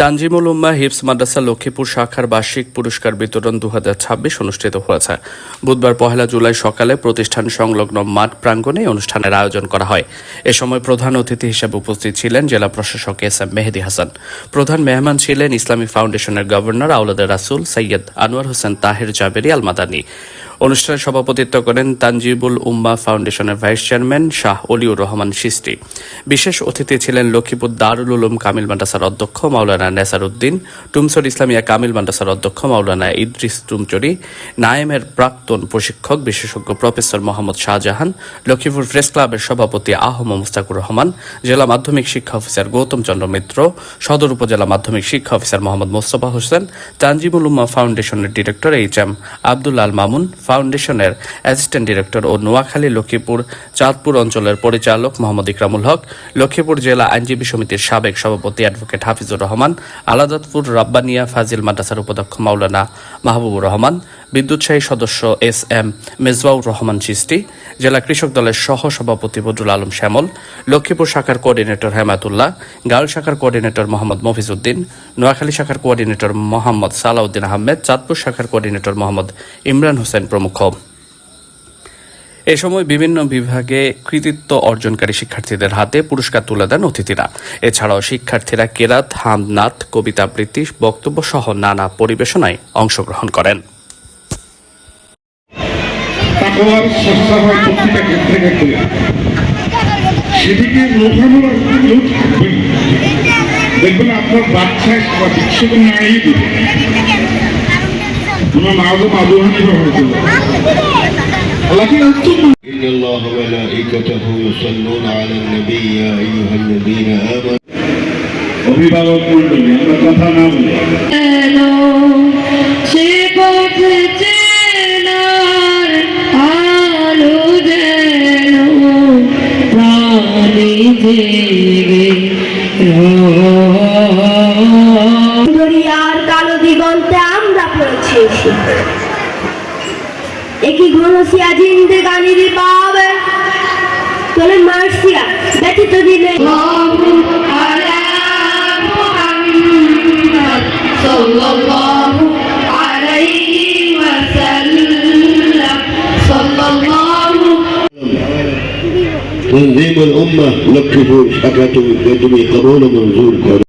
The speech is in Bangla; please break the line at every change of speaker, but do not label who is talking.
তানজিমুল উম্মাহ হিফজ মাদ্রাসা লক্ষ্মীপুর শাখার বার্ষিক পুরস্কার বিতরণ 2026 অনুষ্ঠিত হয়েছে। বুধবার 1 জুলাই সকালে প্রতিষ্ঠান সংলগ্ন মাঠ প্রাঙ্গণে অনুষ্ঠানের আয়োজন করা হয়। এ সময় প্রধান অতিথি হিসেবে উপস্থিত ছিলেন জেলা প্রশাসক এস.এম. মেহেদী হাসান। প্রধান মেহমান ছিলেন ইসলামী ফাউন্ডেশনের গভর্নর আওলাদে রাসূল সৈয়দ আনোয়ার হোসেন তাহের জাবেরি আল মাদানী। অনুষ্ঠানে সভাপতিত্ব করেন তানজিমুল উম্মাহ ফাউন্ডেশনের ভাইস চেয়ারম্যান শাহ অলিউর রহমান সিস্তি। বিশেষ অতিথি ছিলেন লক্ষ্মীপুর দারুল উলুম কামিল মাদ্রাসার অধ্যক্ষ মাওলানা নেসার উদ্দিন, টুমসর ইসলামিয়া কামিল মাদ্রাসার অধ্যক্ষ মাওলানা ইদ্রিস টুমচুরি, নায়েমের প্রাক্তন প্রশিক্ষক বিশেষজ্ঞ প্রফেসর মোহাম্মদ শাহজাহান, লক্ষ্মীপুর প্রেস ক্লাবের সভাপতি আহম মুস্তাকুর রহমান, জেলা মাধ্যমিক শিক্ষা অফিসার গৌতম চন্দ্র মিত্র, সদর উপজেলা মাধ্যমিক শিক্ষা অফিসার মোহাম্মদ মোস্তফা হোসেন, তানজিমুল উম্মাহ ফাউন্ডেশনের ডিরেক্টর এইচ.এম. আব্দুল আল মামুন, ফাউন্ডেশনের অ্যাসিস্ট্যান্ট ডিরেক্টর ও নোয়াখালী লক্ষ্মীপুর চাঁদপুর অঞ্চলের পরিচালক মোহাম্মদ ইকরামুল হক, লক্ষ্মীপুর জেলা আইনজীবী সমিতির সাবেক সভাপতি অ্যাডভোকেট হাফিজুর রহমান, আলাদাতপুর রাব্বানিয়া ফাজিল মাদ্রাসার উপাধ্যক্ষ মাওলানা মাহবুবুর রহমান, বিদ্যুৎসাহী সদস্য এস.এম. মেজবাউর রহমান চিস্তি, জেলা কৃষক দলের সহ সভাপতি বদরুল আলম শ্যামল, লক্ষ্মীপুর শাখার কোঅর্ডিনেটর হেমায়তুল্লাহ, গার্ল শাখার কোঅর্ডিনেটর মোহাম্মদ মফিজউদ্দিন, নোয়াখালী শাখার কোঅর্ডিনেটর মোহাম্মদ সালাউদ্দিন আহমেদ, চাঁদপুর শাখার কোঅর্ডিনেটর মোহাম্মদ ইমরান হোসেন প্রমুখ। এ সময় বিভিন্ন বিভাগে কৃতিত্ব অর্জনকারী শিক্ষার্থীদের হাতে পুরস্কার তুলে দেন অতিথিরা। এছাড়াও শিক্ষার্থীরা কেরাত, হামনাত, কবিতা আবৃত্তি, বক্তব্য সহ নানা পরিবেশনায় অংশগ্রহণ করেন।
দেখবেন আপনার বাচ্চায় শিক্ষক নাই দিবে
إن الله وملائكته يصلون على النبي يا أيها الذين آمنوا
অভিভাবক মণ্ডলী আমরা কথা না বলি
আর কালো দিগন্তে আমরা পড়েছি একই ঘনসিয়া জিন্দেগানির পাবে তোলে মার্সিয়া ব্যতীত দিলে সাল্লাল্লাহু আলাইহি ওয়াসাল্লাম সাল্লাল্লাহু
تنظيم الأمة لكفوا شكاة قدمي قبول منظور